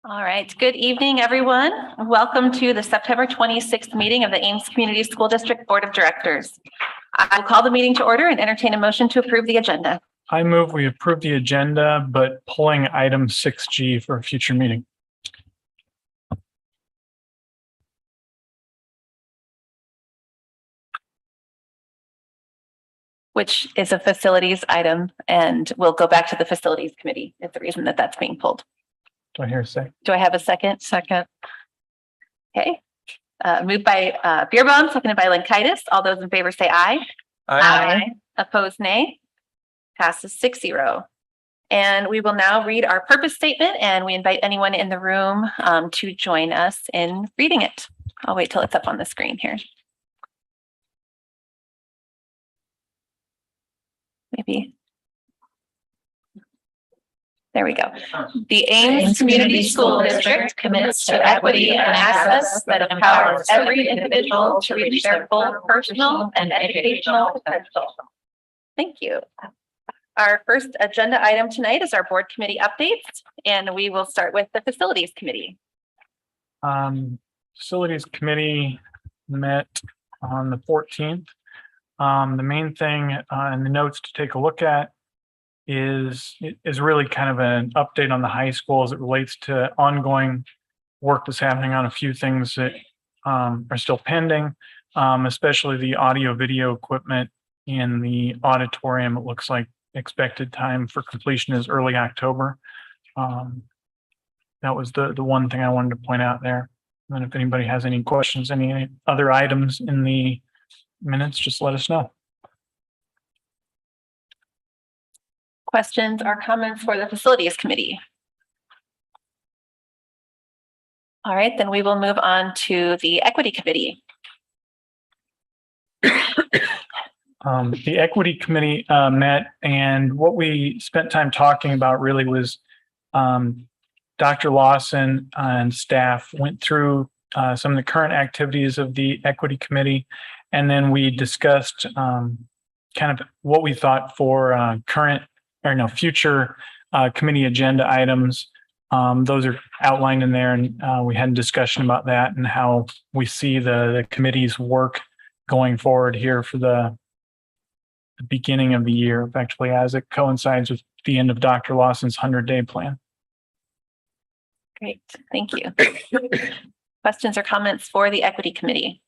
All right. Good evening, everyone. Welcome to the September 26th meeting of the Ames Community School District Board of Directors. I will call the meeting to order and entertain a motion to approve the agenda. I move we approve the agenda, but pulling item 6G for a future meeting. Which is a facilities item, and we'll go back to the facilities committee. Is the reason that that's being pulled. Do I hear a second? Do I have a second? Second. Okay. Moved by Beerbaum, seconded by Lankitis. All those in favor say aye. Aye. Opposed, nay. Passes 6-0. And we will now read our purpose statement, and we invite anyone in the room to join us in reading it. I'll wait till it's up on the screen here. Maybe. There we go. The Ames Community School District commits to equity and access that empowers every individual to reach their full personal and educational potential. Thank you. Our first agenda item tonight is our board committee updates, and we will start with the facilities committee. Facilities committee met on the 14th. The main thing in the notes to take a look at is really kind of an update on the high school as it relates to ongoing work that's happening on a few things that are still pending, especially the audio video equipment in the auditorium. It looks like expected time for completion is early October. That was the one thing I wanted to point out there. And if anybody has any questions, any other items in the minutes, just let us know. Questions or comments for the facilities committee? All right, then we will move on to the equity committee. The equity committee met, and what we spent time talking about really was Dr. Lawson and staff went through some of the current activities of the equity committee, and then we discussed kind of what we thought for future committee agenda items. Those are outlined in there, and we had a discussion about that and how we see the committee's work going forward here for the beginning of the year, effectively, as it coincides with the end of Dr. Lawson's 100-day plan. Great, thank you. Questions or comments for the equity committee?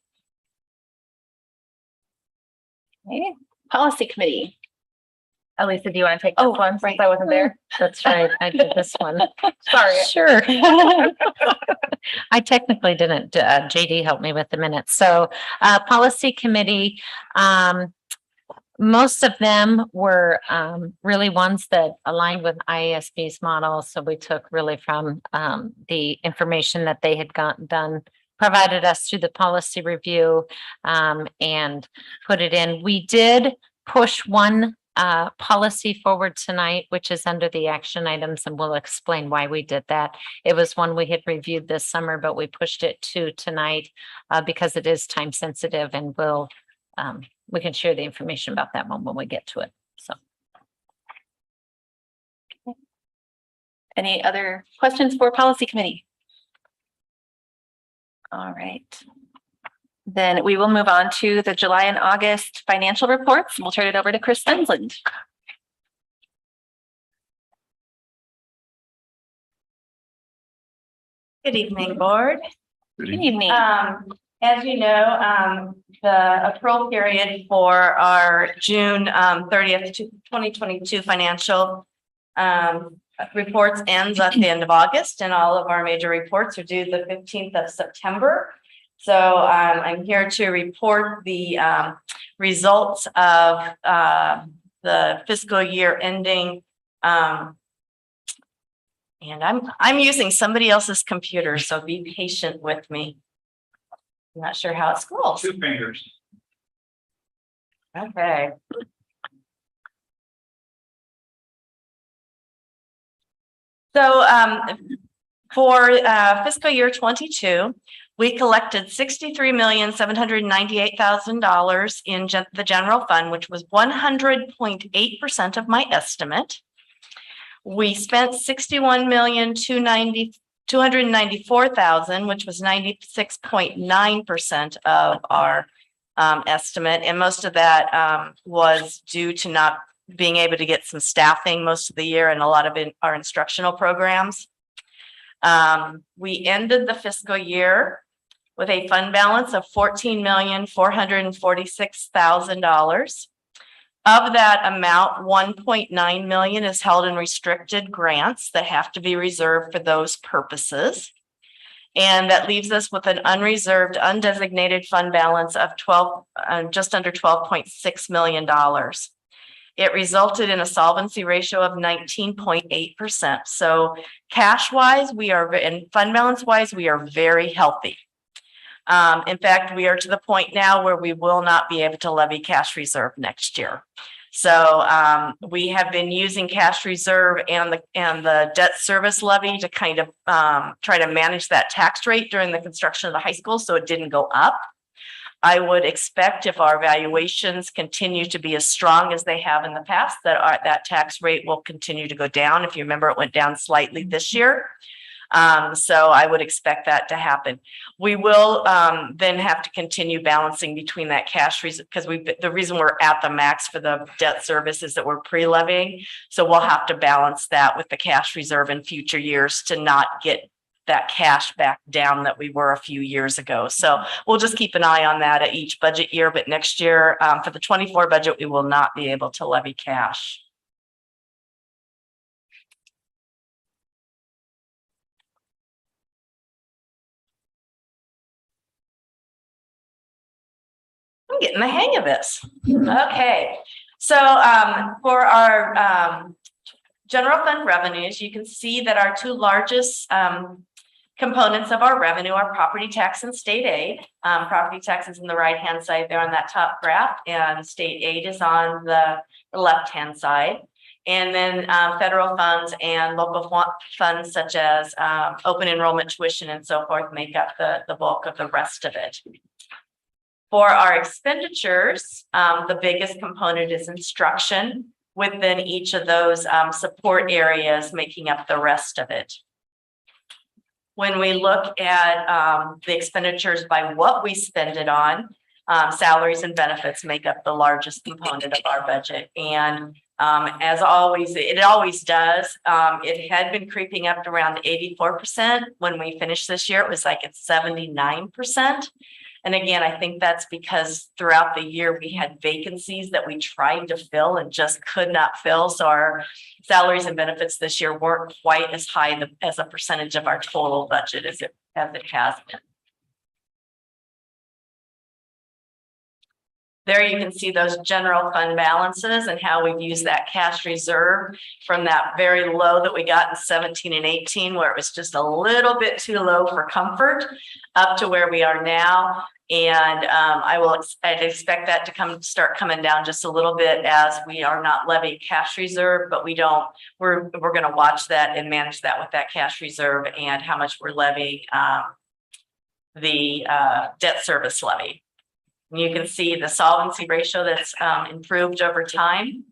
Okay. Policy committee. Elisa, do you want to take this one since right. I wasn't there? That's right. I did this one. Sorry. Sure. I technically didn't. JD helped me with the minutes. So policy committee, most of them were really ones that aligned with IASB's model. So we took really from the information that they had provided us through the policy review and put it in. We did push one policy forward tonight, which is under the action items, and we'll explain why we did that. It was one we had reviewed this summer, but we pushed it to tonight because it is time sensitive, and we can share the information about that one when we get to it. So, any other questions for policy committee? All right. Then we will move on to the July and August financial reports. We'll turn it over to Chris Fensland. Good evening, board. Good evening. As you know, the accrual period for our June 30th, 2022 financial reports ends at the end of August, and all of our major reports are due the 15th of September. So I'm here to report the results of the fiscal year ending. And I'm using somebody else's computer, so be patient with me. I'm not sure how it scrolls. 2 fingers. Okay. So for fiscal year 22, we collected $63,798,000 in the general fund, which was 100.8% of my estimate. We spent $61,293,000 $294,000, which was 96.9% of our estimate. And most of that was due to not being able to get some staffing most of the year and a lot of our instructional programs. We ended the fiscal year with a fund balance of $14,446,000. Of that amount, $1.9 million is held in restricted grants that have to be reserved for those purposes. And that leaves us with an unreserved, undesignated fund balance of just under $12.6 million. It resulted in a solvency ratio of 19.8%. So cash wise, and fund balance wise, we are very healthy. In fact, we are to the point now where we will not be able to levy cash reserve next year. So we have been using cash reserve and the debt service levy to kind of try to manage that tax rate during the construction of the high school so it didn't go up. I would expect if our valuations continue to be as strong as they have in the past, that tax rate will continue to go down. If you remember, it went down slightly this year. So I would expect that to happen. We will then have to continue balancing between that cash reserve because the reason we're at the max for the debt service is that we're pre-levying. So we'll have to balance that with the cash reserve in future years to not get that cash back down that we were a few years ago. So we'll just keep an eye on that at each budget year. But next year for the 24 budget, we will not be able to levy cash. I'm getting the hang of this. Okay. So for our general fund revenues, you can see that our two largest components of our revenue are property tax and state aid. Property tax is on the right-hand side there on that top graph, and state aid is on the left-hand side. And then federal funds and local funds such as open enrollment tuition and so forth make up the bulk of the rest of it. For our expenditures, the biggest component is instruction within each of those support areas making up the rest of it. When we look at the expenditures by what we spend it on, salaries and benefits make up the largest component of our budget. And as always, it always does. It had been creeping up to around 84%. When we finished this year, it was like at 79%. And again, I think that's because throughout the year we had vacancies that we tried to fill and just could not fill. So our salaries and benefits this year weren't quite as high as a percentage of our total budget as it has been. There you can see those general fund balances and how we've used that cash reserve from that very low that we got in 17 and 18, where it was just a little bit too low for comfort, up to where we are now. And I'd expect that to start coming down just a little bit as we are not levying cash reserve, but we're going to watch that and manage that with that cash reserve and how much we're levying the debt service levy. And you can see the solvency ratio that's improved over time.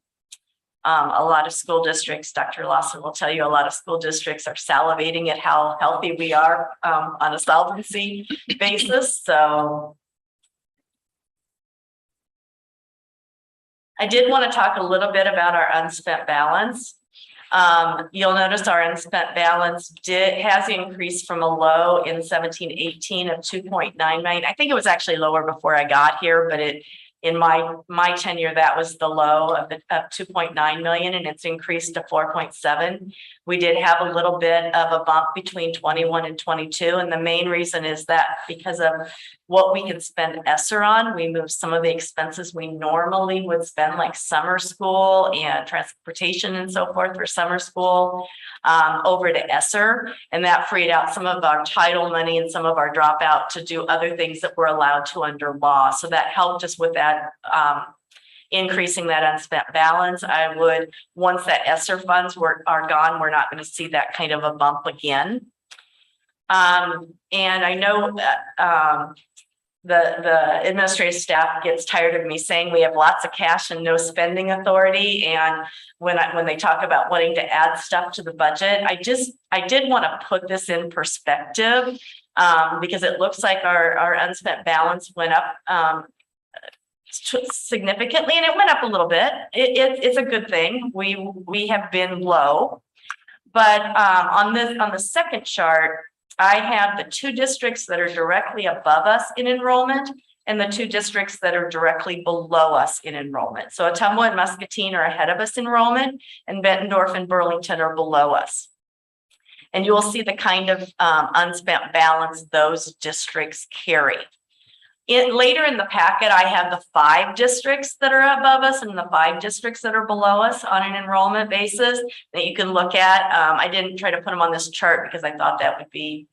A lot of school districts, Dr. Lawson will tell you, a lot of school districts are salivating at how healthy we are on a solvency basis. So I did want to talk a little bit about our unspent balance. You'll notice our unspent balance has increased from a low in 17-18 of 2.99. I think it was actually lower before I got here, but in my tenure, that was the low of 2.9 million, and it's increased to 4.7. We did have a little bit of a bump between 21 and 22. And the main reason is that because of what we can spend ESSER on, we moved some of the expenses we normally would spend, like summer school and transportation and so forth for summer school, over to ESSER. And that freed out some of our title money and some of our dropout to do other things that we're allowed to under law. So that helped us with that, increasing that unspent balance. I would, once that ESSER funds are gone, we're not going to see that kind of a bump again. And I know that the administrative staff gets tired of me saying we have lots of cash and no spending authority. And when they talk about wanting to add stuff to the budget, I did want to put this in perspective, because it looks like our unspent balance went up significantly, and it went up a little bit. It's a good thing. We have been low, but on the second chart, I have the 2 districts that are directly above us in enrollment and the 2 districts that are directly below us in enrollment. So Ottumwa and Muscatine are ahead of us in enrollment, and Bettendorf and Burlington are below us. And you will see the kind of unspent balance those districts carry. Later in the packet, I have the 5 districts that are above us and the 5 districts that are below us on an enrollment basis that you can look at. I didn't try to put them on this chart because I thought the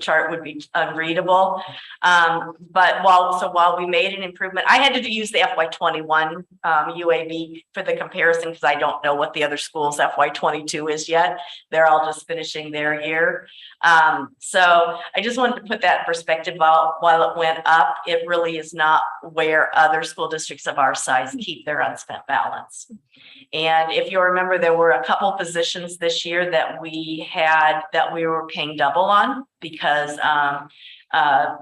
chart would be unreadable. But while we made an improvement, I had to use the FY21 UAB for the comparison because I don't know what the other schools FY22 is yet. They're all just finishing their year. So I just wanted to put that in perspective. While it went up, it really is not where other school districts of our size keep their unspent balance. And if you remember, there were a couple positions this year that we were paying double on because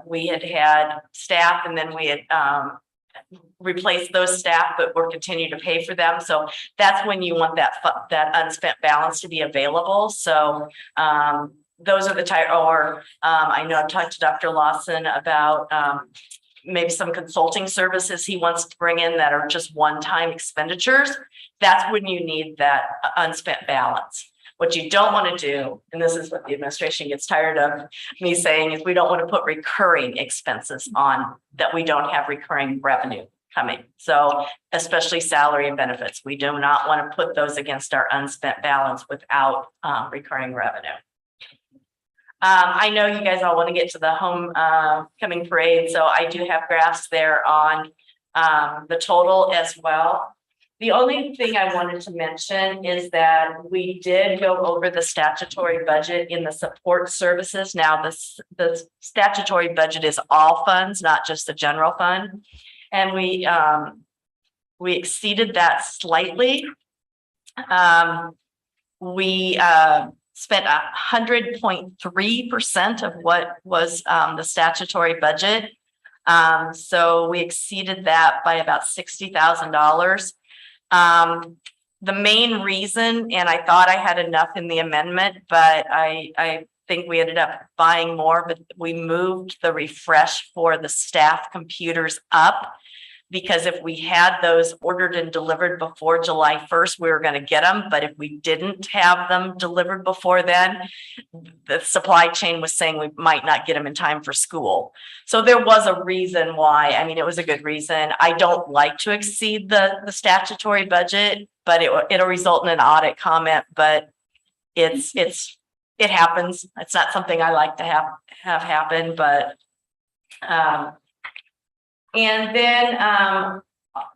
we had staff, and then we had replaced those staff, but we're continuing to pay for them. So that's when you want that unspent balance to be available. So those are the type, or I know I've talked to Dr. Lawson about maybe some consulting services he wants to bring in that are just one-time expenditures. That's when you need that unspent balance. What you don't want to do, and this is what the administration gets tired of me saying, is we don't want to put recurring expenses on that we don't have recurring revenue coming. So especially salary and benefits, we do not want to put those against our unspent balance without recurring revenue. I know you guys all want to get to the homecoming parade, so I do have graphs there on the total as well. The only thing I wanted to mention is that we did go over the statutory budget in the support services. Now, the statutory budget is all funds, not just the general fund, and we exceeded that slightly. We spent 100.3% of what was the statutory budget. So we exceeded that by about $60,000. The main reason, and I thought I had enough in the amendment, but I think we ended up buying more, but we moved the refresh for the staff computers up, because if we had those ordered and delivered before July 1st, we were going to get them. But if we didn't have them delivered before then, the supply chain was saying we might not get them in time for school. So there was a reason why. I mean, it was a good reason. I don't like to exceed the statutory budget, but it'll result in an audit comment. But it happens. It's not something I like to have happen, but and then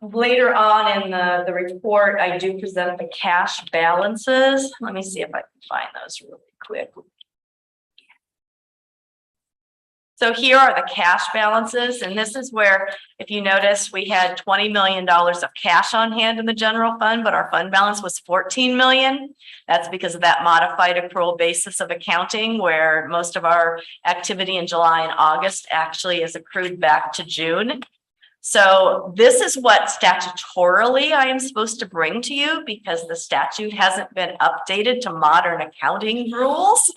later on in the report, I do present the cash balances. Let me see if I can find those really quick. So here are the cash balances. And this is where, if you notice, we had $20 million of cash on hand in the general fund, but our fund balance was $14 million. That's because of that modified accrual basis of accounting, where most of our activity in July and August actually is accrued back to June. So this is what statutorily I am supposed to bring to you, because the statute hasn't been updated to modern accounting rules.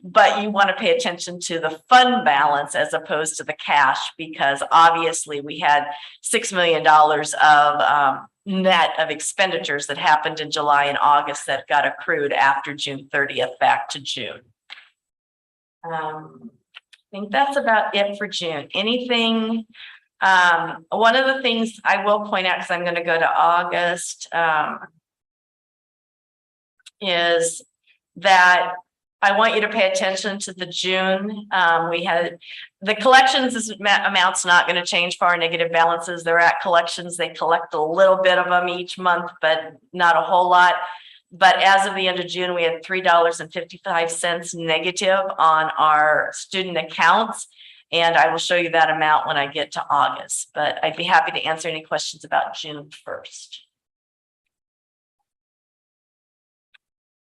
But you want to pay attention to the fund balance as opposed to the cash, because obviously we had $6 million of net of expenditures that happened in July and August that got accrued after June 30th back to June. I think that's about it for June. Anything? One of the things I will point out, because I'm going to go to August, is that I want you to pay attention to the June. We had the collections amount's not going to change for our negative balances. They're at collections. They collect a little bit of them each month, but not a whole lot. But as of the end of June, we had $3.55 negative on our student accounts. And I will show you that amount when I get to August, but I'd be happy to answer any questions about June 1st.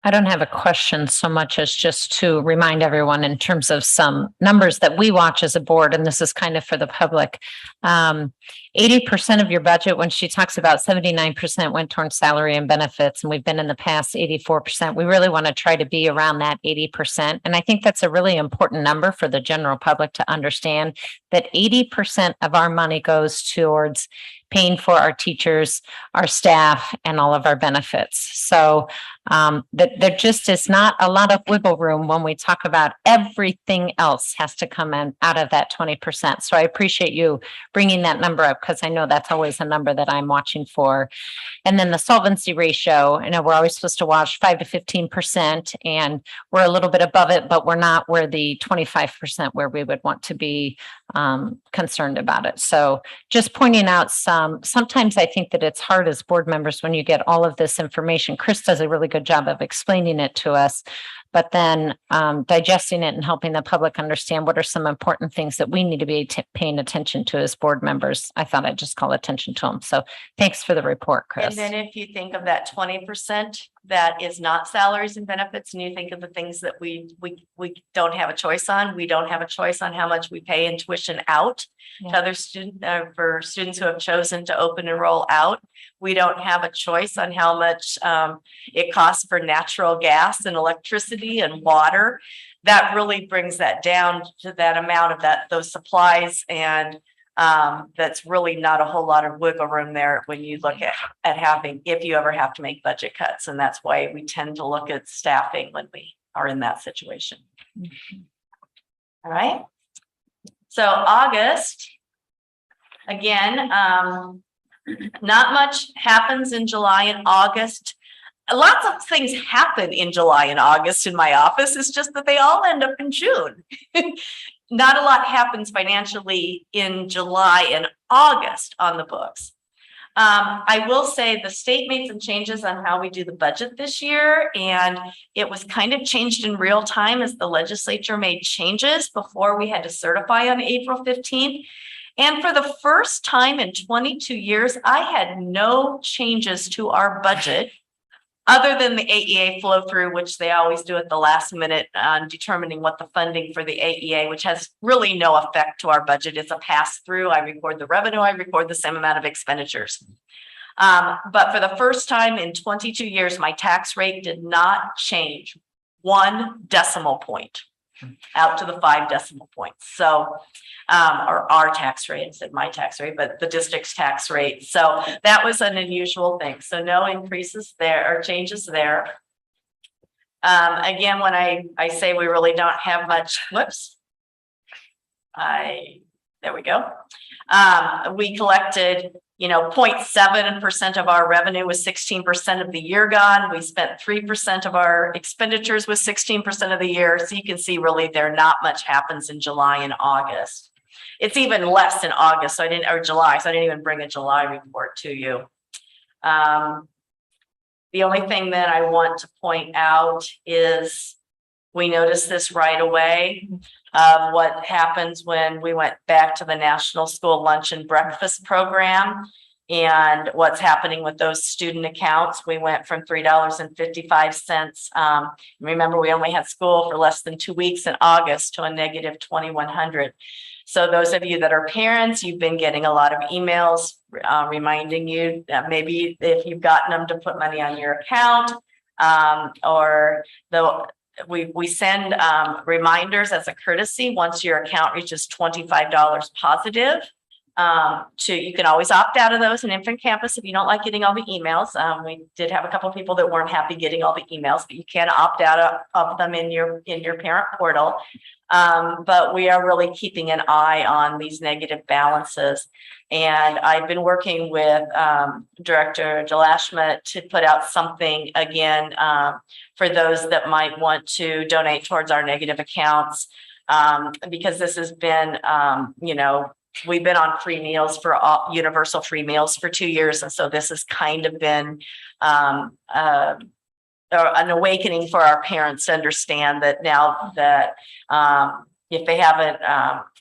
I don't have a question so much as just to remind everyone in terms of some numbers that we watch as a board, and this is kind of for the public. 80% of your budget, when she talks about 79% went towards salary and benefits, and we've been in the past 84%, we really want to try to be around that 80%. And I think that's a really important number for the general public to understand, that 80% of our money goes towards paying for our teachers, our staff, and all of our benefits. So that there just is not a lot of wiggle room when we talk about everything else has to come in out of that 20%. So I appreciate you bringing that number up, because I know that's always a number that I'm watching for. And then the solvency ratio, I know we're always supposed to watch 5 to 15%, and we're a little bit above it, but we're not where the 25% where we would want to be concerned about it. So just pointing out sometimes I think that it's hard as board members when you get all of this information. Chris does a really good job of explaining it to us, but then digesting it and helping the public understand what are some important things that we need to be paying attention to as board members. I thought I'd just call attention to them. So thanks for the report, Chris. And then if you think of that 20% that is not salaries and benefits, and you think of the things that we don't have a choice on, we don't have a choice on how much we pay in tuition out to other students, for students who have chosen to open enroll out. We don't have a choice on how much it costs for natural gas and electricity and water. That really brings that down to that amount of those supplies, and that's really not a whole lot of wiggle room there when you look at having, if you ever have to make budget cuts. And that's why we tend to look at staffing when we are in that situation. All right. So August, again, not much happens in July and August. Lots of things happen in July and August in my office. It's just that they all end up in June. Not a lot happens financially in July and August on the books. I will say the state made some changes on how we do the budget this year, and it was kind of changed in real time as the legislature made changes before we had to certify on April 15th. And for the first time in 22 years, I had no changes to our budget other than the AEA flow through, which they always do at the last minute on determining what the funding for the AEA, which has really no effect to our budget. It's a pass through. I record the revenue, I record the same amount of expenditures. But for the first time in 22 years, my tax rate did not change 1 decimal point out to the 5 decimal points. So, or our tax rate, instead of my tax rate, but the district's tax rate. So that was an unusual thing. So no increases there or changes there. Again, when I say we really don't have much, whoops. There we go. We collected, 0.7% of our revenue was 16% of the year gone. We spent 3% of our expenditures with 16% of the year. So you can see really there not much happens in July and August. It's even less in August, or July, so I didn't even bring a July report to you. The only thing that I want to point out is we noticed this right away of what happens when we went back to the National School Lunch and Breakfast Program and what's happening with those student accounts. We went from $3.55. Remember, we only had school for less than 2 weeks in August to a negative $2,100. So those of you that are parents, you've been getting a lot of emails reminding you that maybe if you've gotten them to put money on your account, or we send reminders as a courtesy once your account reaches $25 positive. You can always opt out of those in Infant Campus if you don't like getting all the emails. We did have a couple of people that weren't happy getting all the emails, but you can opt out of them in your parent portal. But we are really keeping an eye on these negative balances. And I've been working with Director Jalashma to put out something again for those that might want to donate towards our negative accounts, because this has been, we've been on free meals for universal free meals for 2 years. And so this has kind of been an awakening for our parents to understand that now that if they haven't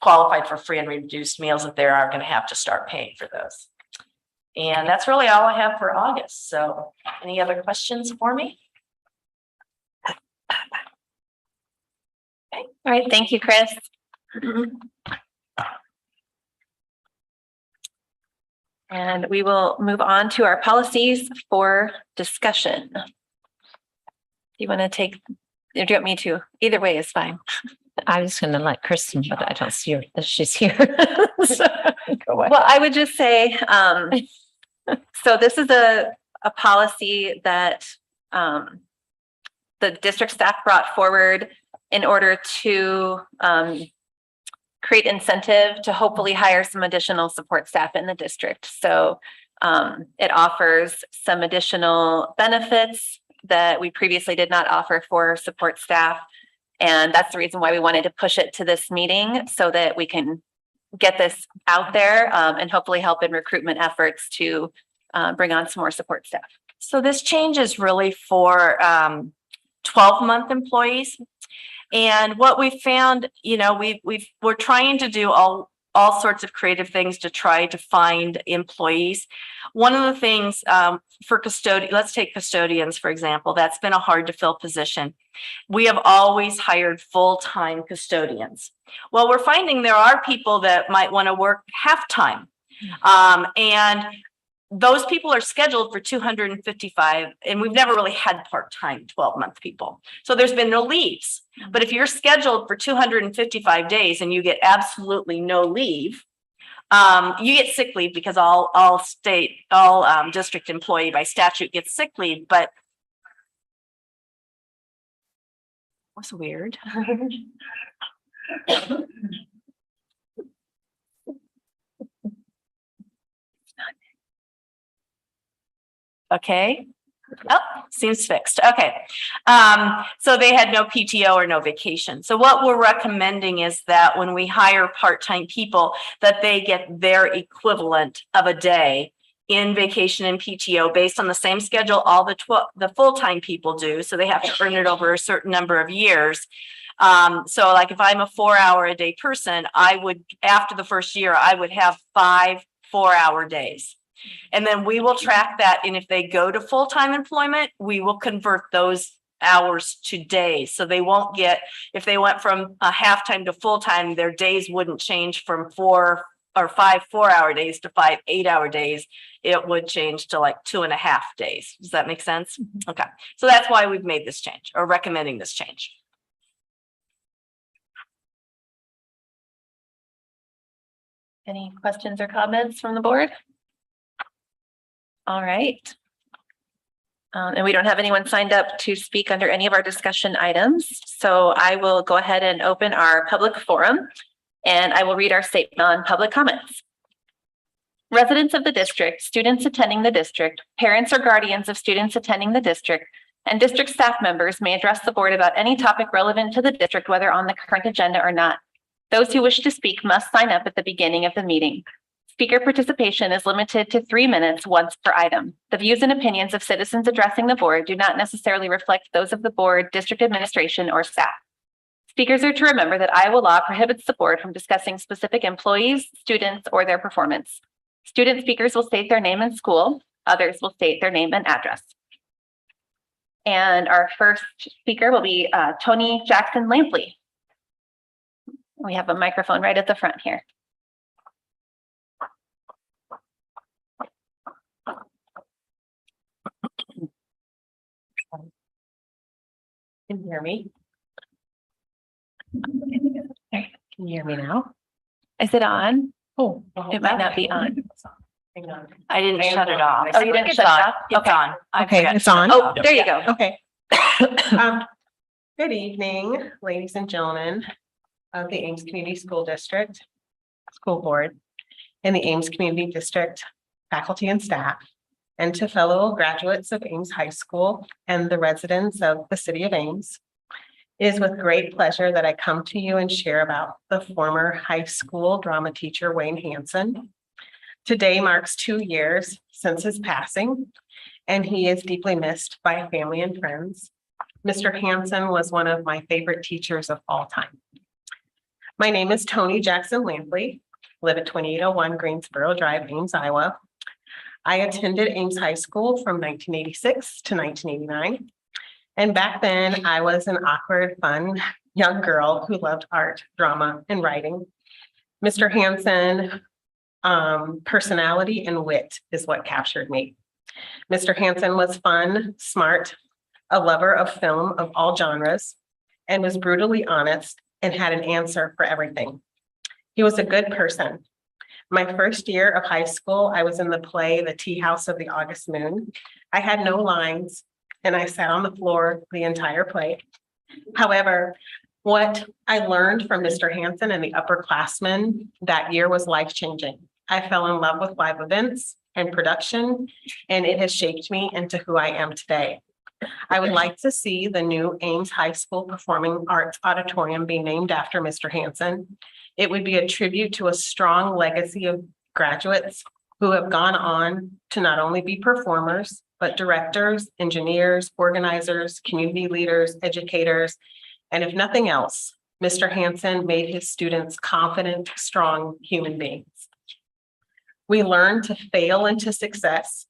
qualified for free and reduced meals, that they are going to have to start paying for those. And that's really all I have for August. So any other questions for me? All right, thank you, Chris. And we will move on to our policies for discussion. You want to take, or do you want me to? Either way is fine. I was going to let Kristen, but I don't see her, that she's here. So, go ahead. Well, I would just say, so this is a policy that the district staff brought forward in order to create incentive to hopefully hire some additional support staff in the district. So it offers some additional benefits that we previously did not offer for support staff. And that's the reason why we wanted to push it to this meeting so that we can get this out there and hopefully help in recruitment efforts to bring on some more support staff. So this change is really for 12-month employees. And what we found, we're trying to do all sorts of creative things to try to find employees. One of the things for custodian, let's take custodians, for example, that's been a hard to fill position. We have always hired full-time custodians. Well, we're finding there are people that might want to work half-time. And those people are scheduled for 255, and we've never really had part-time 12-month people. So there's been no leaves. But if you're scheduled for 255 days and you get absolutely no leave, you get sick leave because all district employee by statute gets sick leave. But what's weird? Okay. Oh, seems fixed. Okay. So they had no PTO or no vacation. So what we're recommending is that when we hire part-time people, that they get their equivalent of a day in vacation and PTO based on the same schedule all the full-time people do. So they have to earn it over a certain number of years. So like if I'm a 4-hour-a-day person, I would, after the first year, I would have 5 4-hour days. And then we will track that. And if they go to full-time employment, we will convert those hours to days. So they won't get, if they went from a half-time to full-time, their days wouldn't change from 4 or 5 4-hour days to 5 8-hour days. It would change to like 2.5 days. Does that make sense? Mm-hmm. Okay. So that's why we've made this change or recommending this change. Any questions or comments from the board? All right. And we don't have anyone signed up to speak under any of our discussion items. So I will go ahead and open our public forum and I will read our statement on public comments. Residents of the district, students attending the district, parents or guardians of students attending the district, and district staff members may address the board about any topic relevant to the district, whether on the current agenda or not. Those who wish to speak must sign up at the beginning of the meeting. Speaker participation is limited to 3 minutes once per item. The views and opinions of citizens addressing the board do not necessarily reflect those of the board, district administration, or staff. Speakers are to remember that Iowa law prohibits the board from discussing specific employees, students, or their performance. Student speakers will state their name and school. Others will state their name and address. And our first speaker will be Tony Jackson Lampley. We have a microphone right at the front here. Can you hear me? Can you hear me now? Is it on? Oh, It might not be on. Hang on. I didn't shut it off. Oh, you didn't shut it off? It's Okay. on. I Okay, forgot to it's shut on? it Oh, off. there you go. Okay. Good evening, ladies and gentlemen of the Ames Community School District, School Board, and the Ames Community District faculty and staff, and to fellow graduates of Ames High School and the residents of the city of Ames. It is with great pleasure that I come to you and share about the former high school drama teacher, Wayne Hansen. Today marks 2 years since his passing, and he is deeply missed by family and friends. Mr. Hansen was one of my favorite teachers of all time. My name is Tony Jackson Lampley, live at 2801 Greensboro Drive, Ames, Iowa. I attended Ames High School from 1986 to 1989. And back then I was an awkward, fun young girl who loved art, drama, and writing. Mr. Hansen, personality and wit is what captured me. Mr. Hansen was fun, smart, a lover of film of all genres, and was brutally honest and had an answer for everything. He was a good person. My first year of high school, I was in the play, The Tea House of the August Moon. I had no lines and I sat on the floor the entire play. However, what I learned from Mr. Hansen and the upperclassmen that year was life-changing. I fell in love with live events and production, and it has shaped me into who I am today. I would like to see the new Ames High School Performing Arts Auditorium be named after Mr. Hansen. It would be a tribute to a strong legacy of graduates who have gone on to not only be performers, but directors, engineers, organizers, community leaders, educators, and if nothing else, Mr. Hansen made his students confident, strong human beings. We learn to fail into success,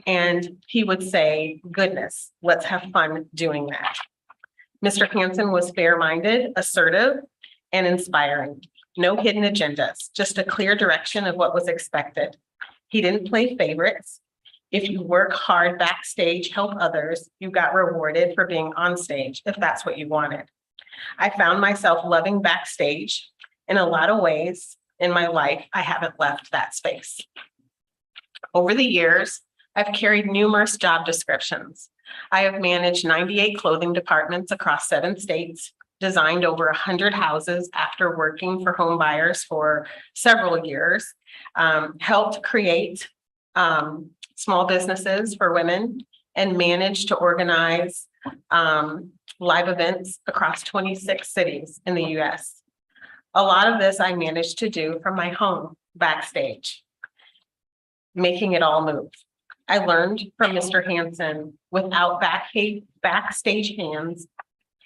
and he would say, goodness, let's have fun doing that. Mr. Hansen was fair-minded, assertive, and inspiring. No hidden agendas, just a clear direction of what was expected. He didn't play favorites. If you work hard backstage, help others, you got rewarded for being on stage, if that's what you wanted. I found myself loving backstage. In a lot of ways in my life, I haven't left that space. Over the years, I've carried numerous job descriptions. I have managed 98 clothing departments across 7 states, designed over 100 houses after working for home buyers for several years, helped create small businesses for women, and managed to organize live events across 26 cities in the US. A lot of this I managed to do from my home backstage, making it all move. I learned from Mr. Hansen, without backstage hands,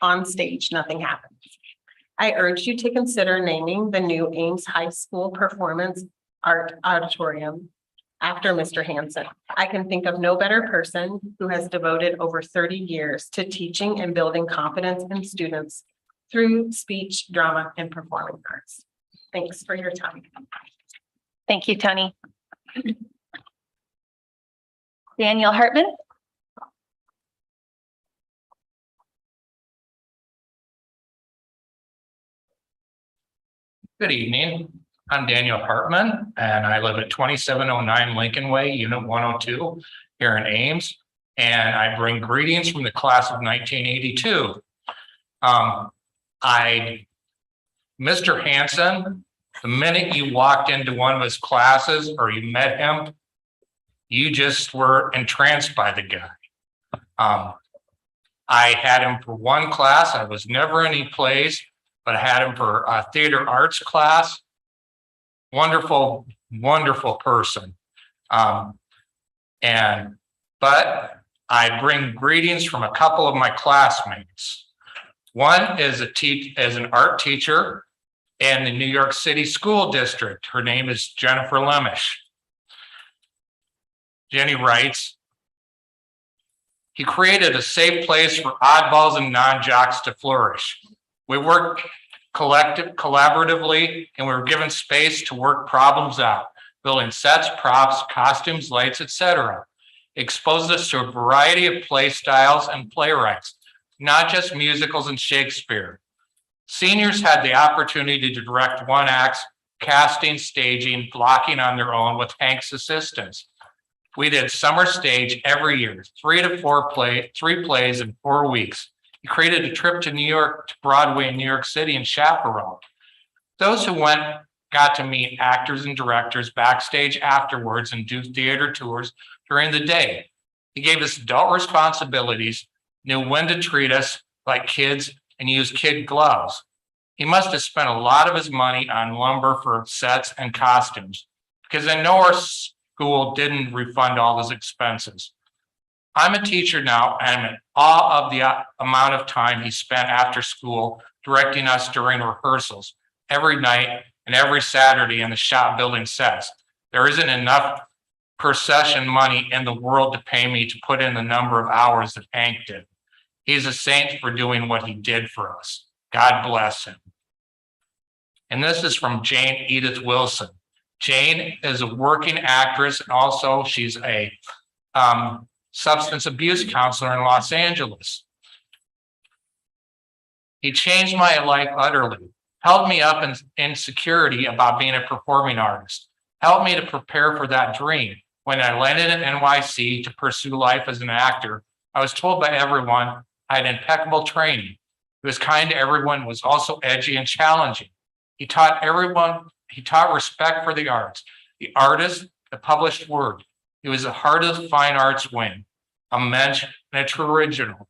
on stage, nothing happens. I urge you to consider naming the new Ames High School Performance Art Auditorium after Mr. Hansen. I can think of no better person who has devoted over 30 years to teaching and building confidence in students through speech, drama, and performing arts. Thanks for your time. Thank you, Tony. Daniel Hartman. Good evening. I'm Daniel Hartman, and I live at 2709 Lincoln Way, Unit 102 here in Ames. And I bring greetings from the class of 1982. Mr. Hansen, the minute you walked into one of his classes or you met him, you just were entranced by the guy. I had him for one class. I was never in any plays, but I had him for a theater arts class. Wonderful, wonderful person. But I bring greetings from a couple of my classmates. One is an art teacher in the New York City School District. Her name is Jennifer Lemish. Jenny writes, he created a safe place for oddballs and non-jocks to flourish. We worked collaboratively, and we were given space to work problems out, building sets, props, costumes, lights, etc. Exposed us to a variety of play styles and playwrights, not just musicals and Shakespeare. Seniors had the opportunity to direct one acts, casting, staging, blocking on their own with Hank's assistance. We did summer stage every year, 3 plays in 4 weeks. He created a trip to New York, to Broadway in New York City and chaperoned. Those who went got to meet actors and directors backstage afterwards and do theater tours during the day. He gave us adult responsibilities, knew when to treat us like kids, and used kid gloves. He must have spent a lot of his money on lumber for sets and costumes, because I know our school didn't refund all his expenses. I'm a teacher now, and I'm in awe of the amount of time he spent after school directing us during rehearsals, every night and every Saturday in the shop building sets. There isn't enough per session money in the world to pay me to put in the number of hours that Hank did. He's a saint for doing what he did for us. God bless him. And this is from Jane Edith Wilson. Jane is a working actress, and also she's a substance abuse counselor in Los Angeles. He changed my life utterly, held me up in insecurity about being a performing artist, helped me to prepare for that dream. When I landed at NYC to pursue life as an actor, I was told by everyone I had impeccable training. He was kind to everyone, was also edgy and challenging. He taught respect for the arts, the artist, the published word. He was the heart of the fine arts wing, a mensch and a true original.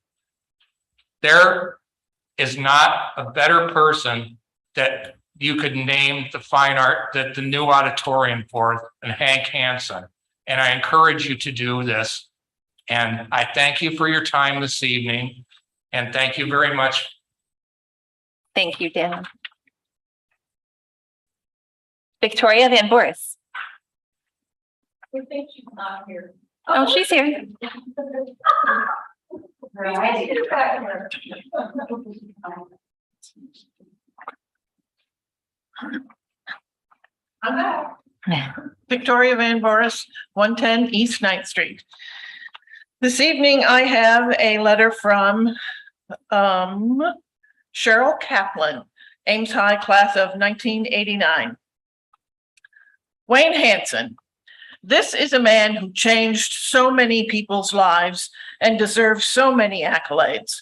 There is not a better person that you could name the fine art, that the new auditorium for than Hank Hansen. And I encourage you to do this. And I thank you for your time this evening. And thank you very much. Thank you, Dan. Victoria Van Voris. We think she's not here. Oh, she's here. I'm back. Victoria Van Voris, 110 East 9th Street. This evening, I have a letter from Cheryl Kaplan, Ames High class of 1989. Wayne Hansen. This is a man who changed so many people's lives and deserves so many accolades.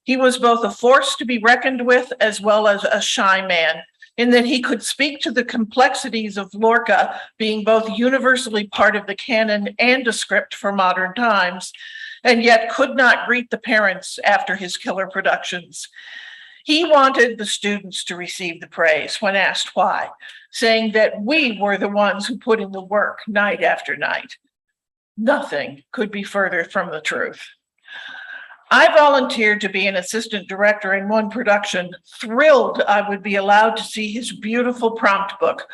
He was both a force to be reckoned with as well as a shy man, in that he could speak to the complexities of Lorca being both universally part of the canon and a script for modern times, and yet could not greet the parents after his killer productions. He wanted the students to receive the praise when asked why, saying that we were the ones who put in the work night after night. Nothing could be further from the truth. I volunteered to be an assistant director in one production, thrilled I would be allowed to see his beautiful prompt book,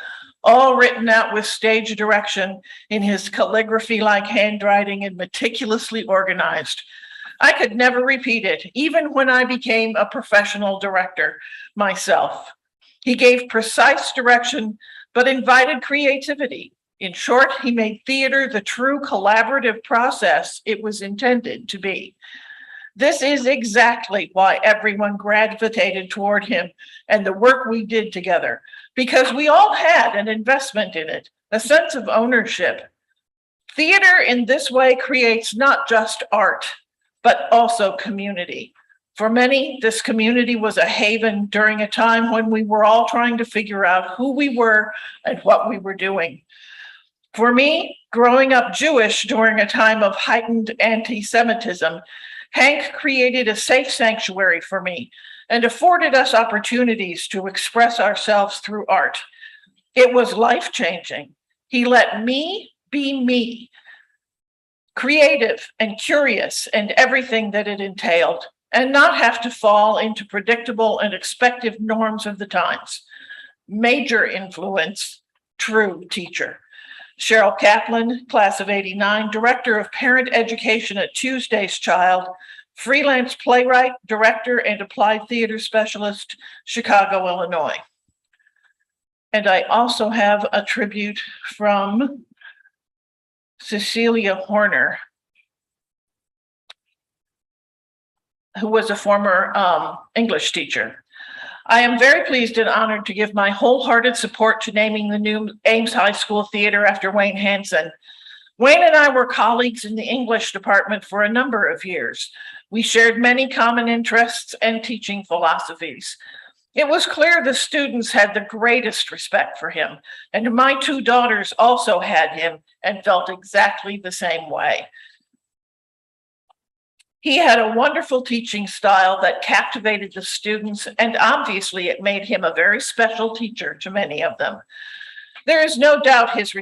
all written out with stage direction in his calligraphy-like handwriting and meticulously organized. I could never repeat it, even when I became a professional director myself. He gave precise direction, but invited creativity. In short, he made theater the true collaborative process it was intended to be. This is exactly why everyone gravitated toward him and the work we did together, because we all had an investment in it, a sense of ownership. Theater in this way creates not just art, but also community. For many, this community was a haven during a time when we were all trying to figure out who we were and what we were doing. For me, growing up Jewish during a time of heightened anti-Semitism, Hank created a safe sanctuary for me and afforded us opportunities to express ourselves through art. It was life-changing. He let me be me, creative and curious and everything that it entailed, and not have to fall into predictable and expected norms of the times. Major influence, true teacher. Cheryl Kaplan, class of 89, director of parent education at Tuesday's Child, freelance playwright, director, and applied theater specialist, Chicago, Illinois. And I also have a tribute from Cecilia Horner, who was a former English teacher. I am very pleased and honored to give my wholehearted support to naming the new Ames High School Theater after Wayne Hansen. Wayne and I were colleagues in the English department for a number of years. We shared many common interests and teaching philosophies. It was clear the students had the greatest respect for him, and my two daughters also had him and felt exactly the same way. He had a wonderful teaching style that captivated the students, and obviously it made him a very special teacher to many of them. There is no doubt his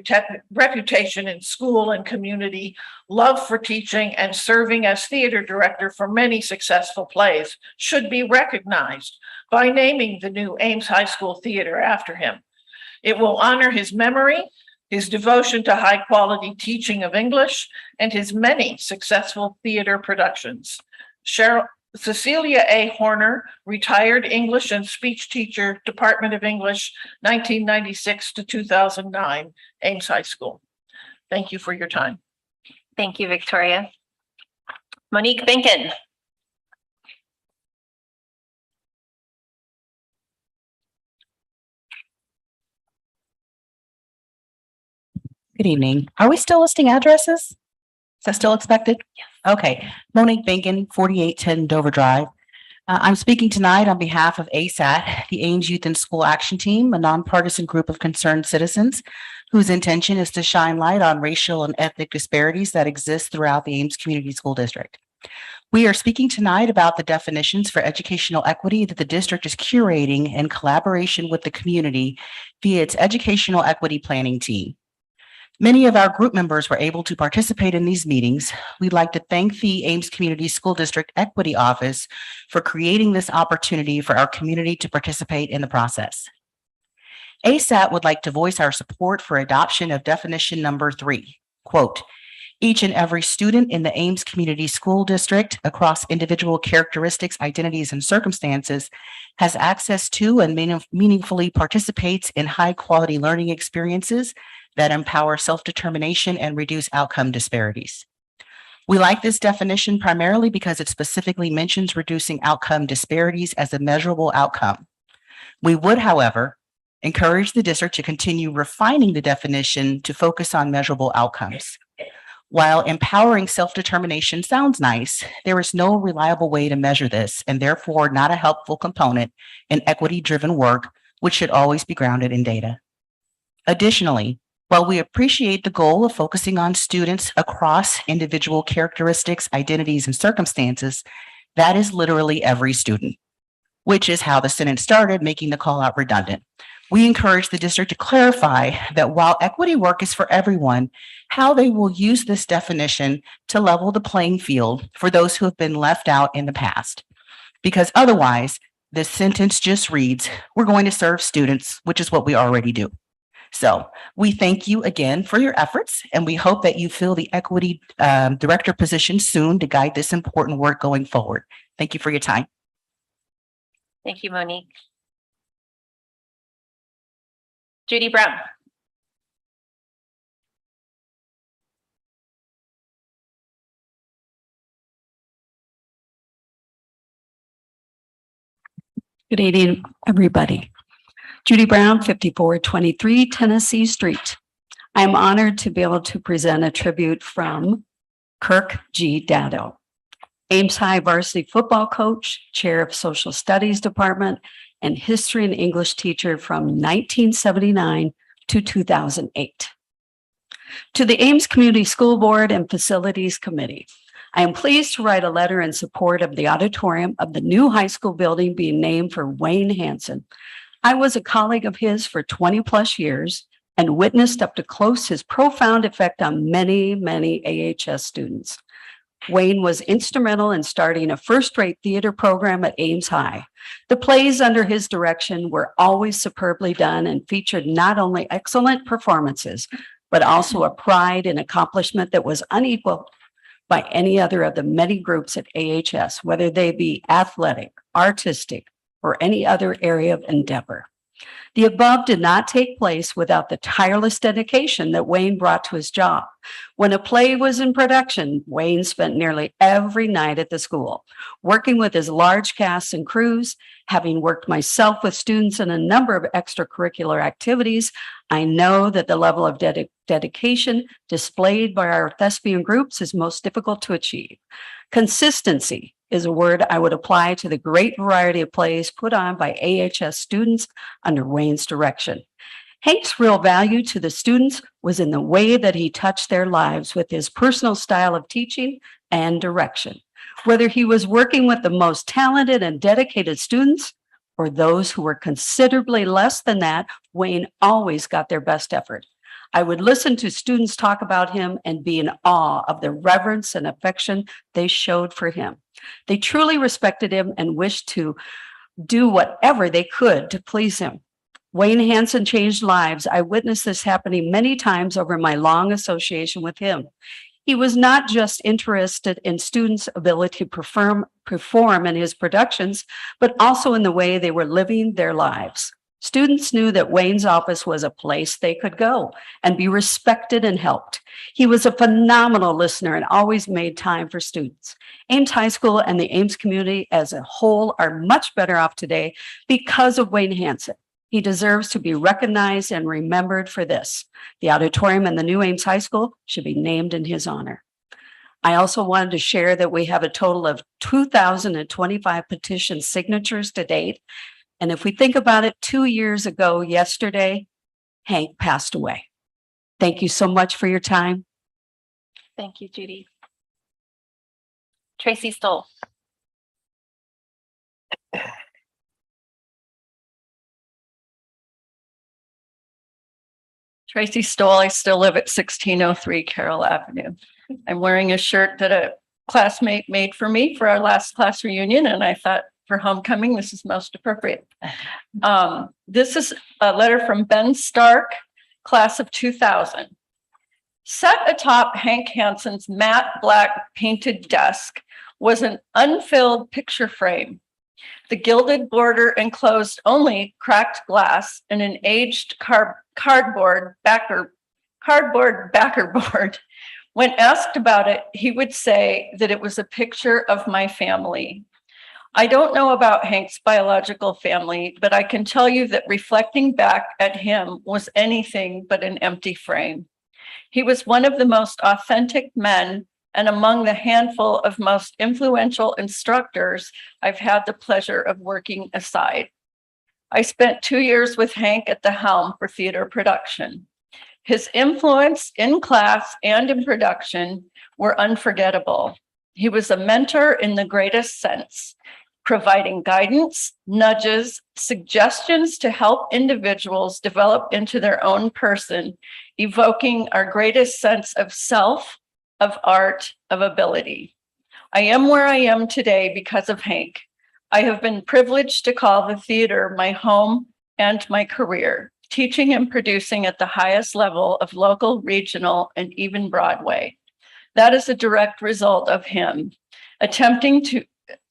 reputation in school and community, love for teaching and serving as theater director for many successful plays should be recognized by naming the new Ames High School Theater after him. It will honor his memory, his devotion to high-quality teaching of English, and his many successful theater productions. Cecilia A. Horner, retired English and speech teacher, Department of English, 1996 to 2009, Ames High School. Thank you for your time. Thank you, Victoria. Monique Binkin. Good evening. Are we still listing addresses? Is that still expected? Yes. Okay. Monique Binkin, 4810 Dover Drive. I'm speaking tonight on behalf of ASAT, the Ames Youth and School Action Team, a nonpartisan group of concerned citizens whose intention is to shine light on racial and ethnic disparities that exist throughout the Ames Community School District. We are speaking tonight about the definitions for educational equity that the district is curating in collaboration with the community via its educational equity planning team. Many of our group members were able to participate in these meetings. We'd like to thank the Ames Community School District Equity Office for creating this opportunity for our community to participate in the process. ASAT would like to voice our support for adoption of definition number 3, quote, each and every student in the Ames Community School District across individual characteristics, identities, and circumstances has access to and meaningfully participates in high-quality learning experiences that empower self-determination and reduce outcome disparities. We like this definition primarily because it specifically mentions reducing outcome disparities as a measurable outcome. We would, however, encourage the district to continue refining the definition to focus on measurable outcomes. While empowering self-determination sounds nice, there is no reliable way to measure this and therefore not a helpful component in equity-driven work, which should always be grounded in data. Additionally, while we appreciate the goal of focusing on students across individual characteristics, identities, and circumstances, that is literally every student, which is how the sentence started, making the call out redundant. We encourage the district to clarify that while equity work is for everyone, how they will use this definition to level the playing field for those who have been left out in the past. Because otherwise, this sentence just reads, we're going to serve students, which is what we already do. So we thank you again for your efforts, and we hope that you fill the equity director position soon to guide this important work going forward. Thank you for your time. Thank you, Monique. Judy Brown. Good evening, everybody. Judy Brown, 5423 Tennessee Street. I'm honored to be able to present a tribute from Kirk G. Dado, Ames High varsity football coach, chair of social studies department, and history and English teacher from 1979 to 2008. To the Ames Community School Board and Facilities Committee, I am pleased to write a letter in support of the auditorium of the new high school building being named for Wayne Hansen. I was a colleague of his for 20 plus years and witnessed up to close his profound effect on many, many AHS students. Wayne was instrumental in starting a first-rate theater program at Ames High. The plays under his direction were always superbly done and featured not only excellent performances, but also a pride and accomplishment that was unequaled by any other of the many groups at AHS, whether they be athletic, artistic, or any other area of endeavor. The above did not take place without the tireless dedication that Wayne brought to his job. When a play was in production, Wayne spent nearly every night at the school, working with his large casts and crews. Having worked myself with students in a number of extracurricular activities, I know that the level of dedication displayed by our thespian groups is most difficult to achieve. Consistency is a word I would apply to the great variety of plays put on by AHS students under Wayne's direction. Hank's real value to the students was in the way that he touched their lives with his personal style of teaching and direction. Whether he was working with the most talented and dedicated students or those who were considerably less than that, Wayne always got their best effort. I would listen to students talk about him and be in awe of the reverence and affection they showed for him. They truly respected him and wished to do whatever they could to please him. Wayne Hansen changed lives. I witnessed this happening many times over my long association with him. He was not just interested in students' ability to perform in his productions, but also in the way they were living their lives. Students knew that Wayne's office was a place they could go and be respected and helped. He was a phenomenal listener and always made time for students. Ames High School and the Ames community as a whole are much better off today because of Wayne Hansen. He deserves to be recognized and remembered for this. The auditorium in the new Ames High School should be named in his honor. I also wanted to share that we have a total of 2,025 petition signatures to date. And if we think about it, 2 years ago yesterday, Hank passed away. Thank you so much for your time. Thank you, Judy. Tracy Stoll. Tracy Stoll, I still live at 1603 Carroll Avenue. I'm wearing a shirt that a classmate made for me for our last class reunion, and I thought for homecoming, this is most appropriate. This is a letter from Ben Stark, class of 2000. Set atop Hank Hansen's matte black painted desk was an unfilled picture frame. The gilded border enclosed only cracked glass and an aged cardboard backer board. When asked about it, he would say that it was a picture of my family. I don't know about Hank's biological family, but I can tell you that reflecting back at him was anything but an empty frame. He was one of the most authentic men and among the handful of most influential instructors I've had the pleasure of working aside. I spent 2 years with Hank at the helm for theater production. His influence in class and in production were unforgettable. He was a mentor in the greatest sense, providing guidance, nudges, suggestions to help individuals develop into their own person, evoking our greatest sense of self, of art, of ability. I am where I am today because of Hank. I have been privileged to call the theater my home and my career, teaching and producing at the highest level of local, regional, and even Broadway. That is a direct result of him, attempting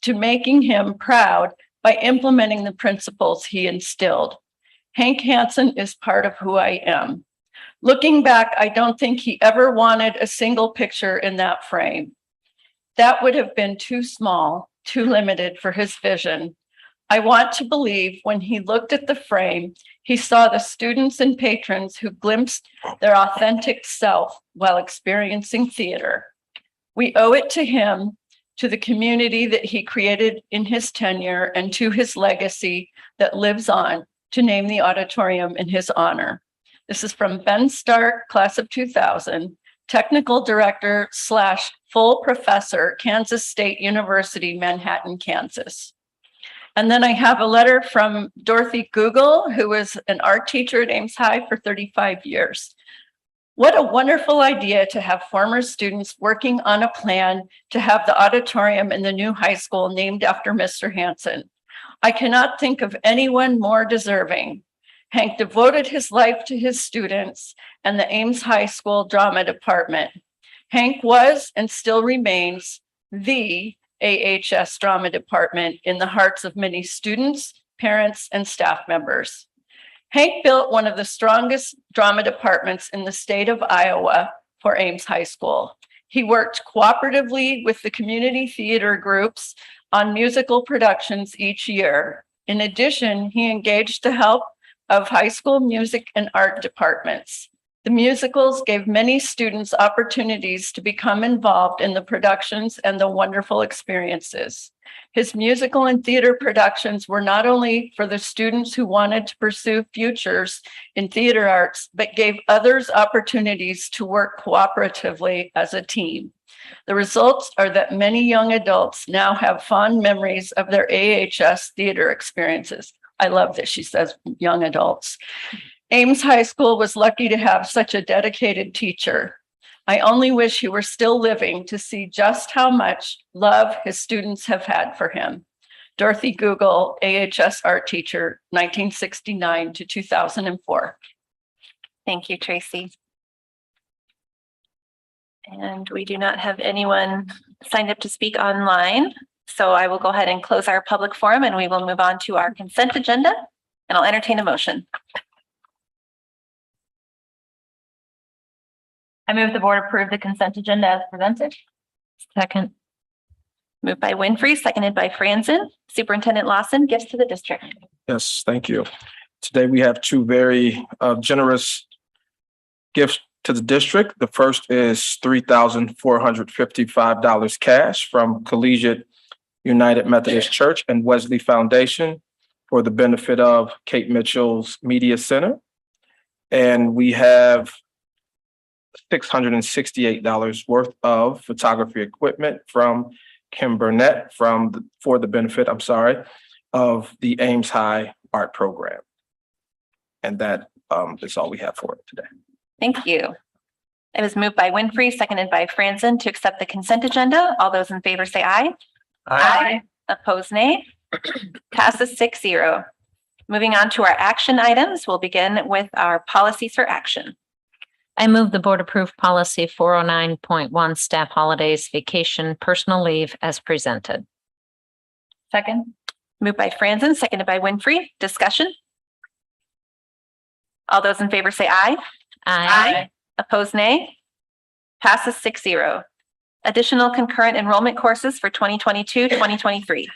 to making him proud by implementing the principles he instilled. Hank Hansen is part of who I am. Looking back, I don't think he ever wanted a single picture in that frame. That would have been too small, too limited for his vision. I want to believe when he looked at the frame, he saw the students and patrons who glimpsed their authentic self while experiencing theater. We owe it to him, to the community that he created in his tenure, and to his legacy that lives on, to name the auditorium in his honor. This is from Ben Stark, class of 2000, technical director / full professor, Kansas State University, Manhattan, Kansas. And then I have a letter from Dorothy Google, who was an art teacher at Ames High for 35 years. What a wonderful idea to have former students working on a plan to have the auditorium in the new high school named after Mr. Hansen. I cannot think of anyone more deserving. Hank devoted his life to his students and the Ames High School drama department. Hank was and still remains the AHS drama department in the hearts of many students, parents, and staff members. Hank built one of the strongest drama departments in the state of Iowa for Ames High School. He worked cooperatively with the community theater groups on musical productions each year. In addition, he engaged the help of high school music and art departments. The musicals gave many students opportunities to become involved in the productions and the wonderful experiences. His musical and theater productions were not only for the students who wanted to pursue futures in theater arts, but gave others opportunities to work cooperatively as a team. The results are that many young adults now have fond memories of their AHS theater experiences. I love that she says young adults. Ames High School was lucky to have such a dedicated teacher. I only wish he were still living to see just how much love his students have had for him. Dorothy Google, AHS art teacher, 1969 to 2004. Thank you, Tracy. And we do not have anyone signed up to speak online. So I will go ahead and close our public forum and we will move on to our consent agenda and I'll entertain a motion. I move the board approve the consent agenda as presented. Second. Moved by Winfrey, seconded by Franzen. Superintendent Lawson, gifts to the district. Yes, thank you. Today we have two very generous gifts to the district. The first is $3,455 cash from Collegiate United Methodist Church and Wesley Foundation for the benefit of Kate Mitchell's Media Center. And we have $668 worth of photography equipment from Kim Burnett for the benefit, of the Ames High Art Program. And that is all we have for it today. Thank you. It was moved by Winfrey, seconded by Franzen to accept the consent agenda. All those in favor say aye. Aye. Opposed, nay. Passes 6-0. Moving on to our action items, we'll begin with our policies for action. I move the board approve policy 409.1 staff holidays, vacation, personal leave as presented. Second. Moved by Franzen, seconded by Winfrey. Discussion. All those in favor say aye. Aye. Opposed, nay. Passes 6-0. Additional concurrent enrollment courses for 2022-2023.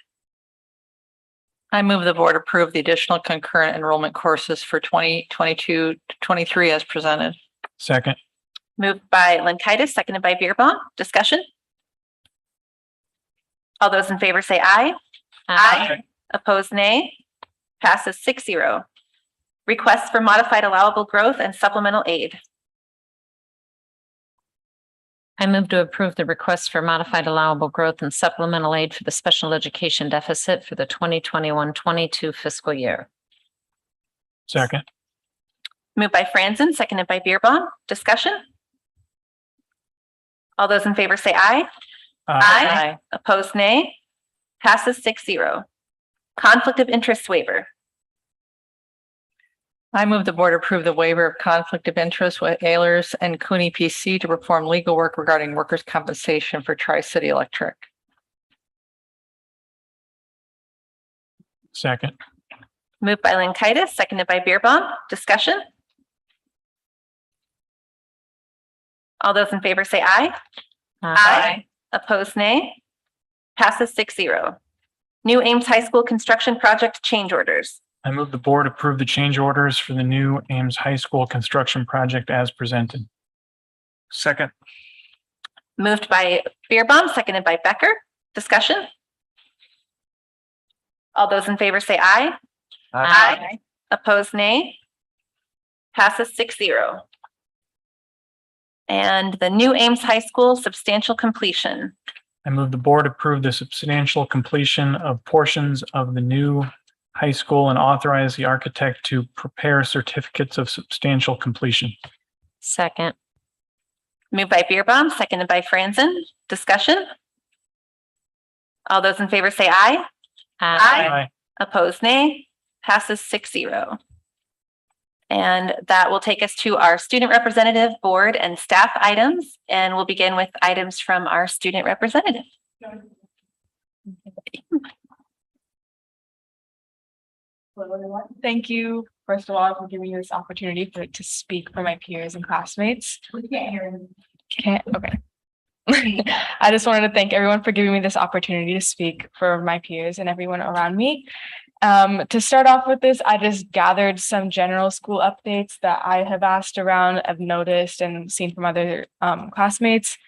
I move the board approve the additional concurrent enrollment courses for 2022-23 as presented. Second. Moved by Lankaitis, seconded by Beerbaum. Discussion. All those in favor say aye. Aye. Opposed, nay. Passes 6-0. Requests for modified allowable growth and supplemental aid. I move to approve the request for modified allowable growth and supplemental aid for the special education deficit for the 2021-22 fiscal year. Second. Moved by Franzen, seconded by Beerbaum. Discussion. All those in favor say aye. Aye. Opposed, nay. Passes 6-0. Conflict of interest waiver. I move the board approve the waiver of conflict of interest with Ehlers and Cooney PC to perform legal work regarding workers' compensation for Tri-City Electric. Second. Moved by Lankaitis, seconded by Beerbaum. Discussion. All those in favor say aye. Aye. Opposed, nay. Passes 6-0. New Ames High School construction project change orders. I move the board approve the change orders for the new Ames High School construction project as presented. Second. Moved by Beerbaum, seconded by Becker. Discussion. All those in favor say aye. Aye. Opposed, nay. Passes 6-0. And the new Ames High School substantial completion. I move the board approve the substantial completion of portions of the new high school and authorize the architect to prepare certificates of substantial completion. Second. Moved by Beerbaum, seconded by Franzen. Discussion. All those in favor say aye. Aye. Opposed, nay. Passes 6-0. And that will take us to our student representative board and staff items. And we'll begin with items from our student representative. Hello, everyone. Thank you, first of all, for giving me this opportunity to speak for my peers and classmates. We can't hear you. Can't, okay. I just wanted to thank everyone for giving me this opportunity to speak for my peers and everyone around me. To start off with this, I just gathered some general school updates that I have asked around, I've noticed and seen from other classmates,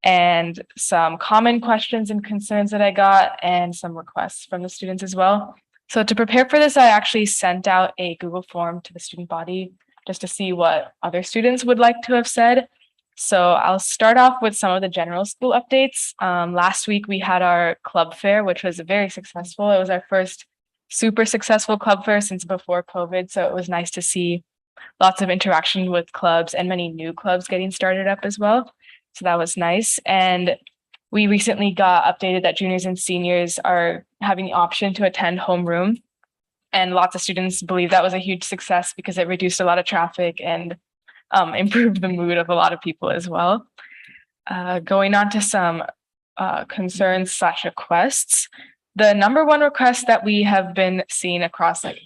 and some common questions and concerns that I got, and some requests from the students as well. So to prepare for this, I actually sent out a Google form to the student body just to see what other students would like to have said. So I'll start off with some of the general school updates. Last week we had our club fair, which was very successful. It was our first super successful club fair since before COVID. So it was nice to see lots of interaction with clubs and many new clubs getting started up as well. So that was nice. And we recently got updated that juniors and seniors are having the option to attend homeroom. And lots of students believe that was a huge success because it reduced a lot of traffic and improved the mood of a lot of people as well. Going on to some concerns / requests. The number one request that we have been seeing across like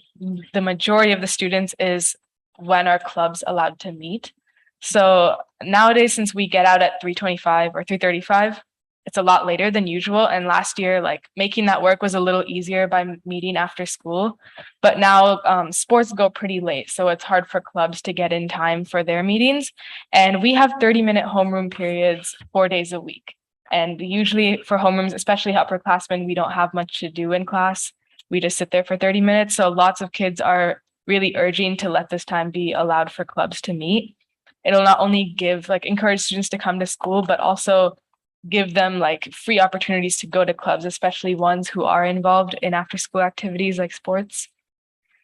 the majority of the students is when are clubs allowed to meet? So nowadays, since we get out at 3:25 or 3:35, it's a lot later than usual. And last year, like making that work was a little easier by meeting after school. But now sports go pretty late. So it's hard for clubs to get in time for their meetings. And we have 30-minute homeroom periods 4 days a week. And usually for homerooms, especially upperclassmen, we don't have much to do in class. We just sit there for 30 minutes. So lots of kids are really urging to let this time be allowed for clubs to meet. It'll not only encourage students to come to school, but also give them like free opportunities to go to clubs, especially ones who are involved in after school activities like sports.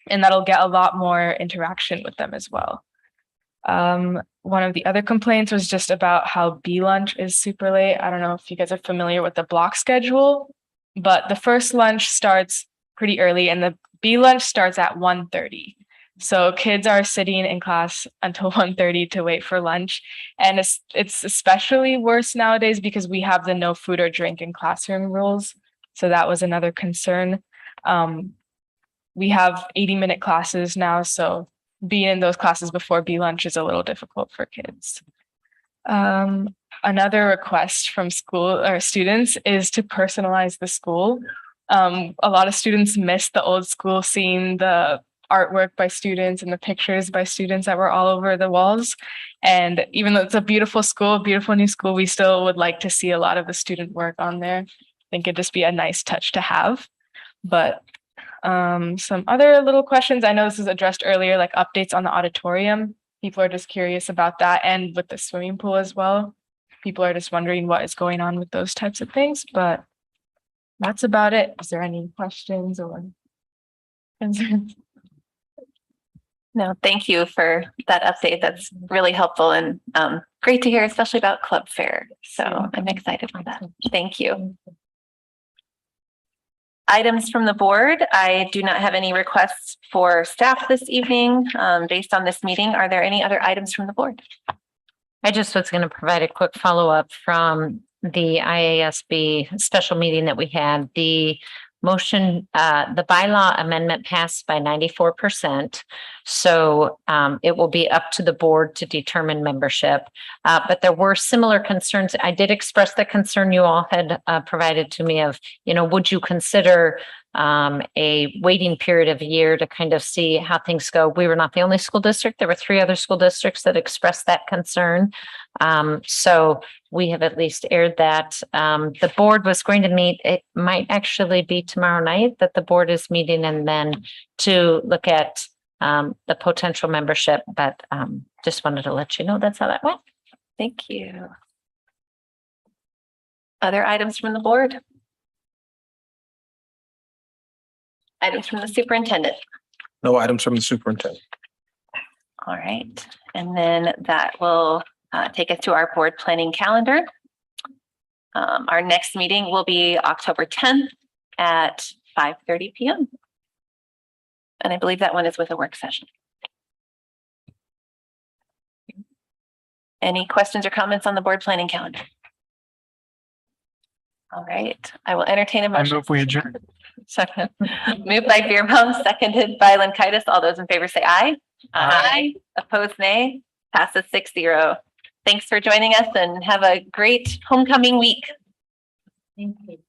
And that'll get a lot more interaction with them as well. One of the other complaints was just about how B lunch is super late. I don't know if you guys are familiar with the block schedule, but the first lunch starts pretty early and the B lunch starts at 1:30. So kids are sitting in class until 1:30 to wait for lunch. And it's especially worse nowadays because we have the no food or drink in classroom rules. So that was another concern. We have 80-minute classes now, so being in those classes before B lunch is a little difficult for kids. Another request from school or students is to personalize the school. A lot of students miss the old school, seeing the artwork by students and the pictures by students that were all over the walls. And even though it's a beautiful school, beautiful new school, we still would like to see a lot of the student work on there. I think it'd just be a nice touch to have. But some other little questions. I know this was addressed earlier, like updates on the auditorium. People are just curious about that, and with the swimming pool as well. People are just wondering what is going on with those types of things, but that's about it. Is there any questions or concerns? No, thank you for that update. That's really helpful and great to hear, especially about Club Fair. So I'm excited for that. Thank you. Items from the board. I do not have any requests for staff this evening based on this meeting. Are there any other items from the board? I just was going to provide a quick follow-up from the IASB special meeting that we had. The motion, the bylaw amendment passed by 94%. So it will be up to the board to determine membership. But there were similar concerns. I did express the concern you all had provided to me of, would you consider a waiting period of a year to kind of see how things go? We were not the only school district. There were 3 other school districts that expressed that concern. So we have at least aired that. The board was going to meet. It might actually be tomorrow night that the board is meeting, and then to look at the potential membership, but just wanted to let you know that's how that went. Thank you. Other items from the board? Items from the superintendent? No items from the superintendent. All right. And then that will take us to our board planning calendar. Our next meeting will be October 10th at 5:30 p.m. And I believe that one is with a work session. Any questions or comments on the board planning calendar? All right, I will entertain a I motion. move we adjourn. Second. Moved by Beerbaum, seconded by Lankaitis. All those in favor say aye. Aye. Opposed, nay. Passes 6-0. Thanks for joining us and have a great homecoming week. Thank you.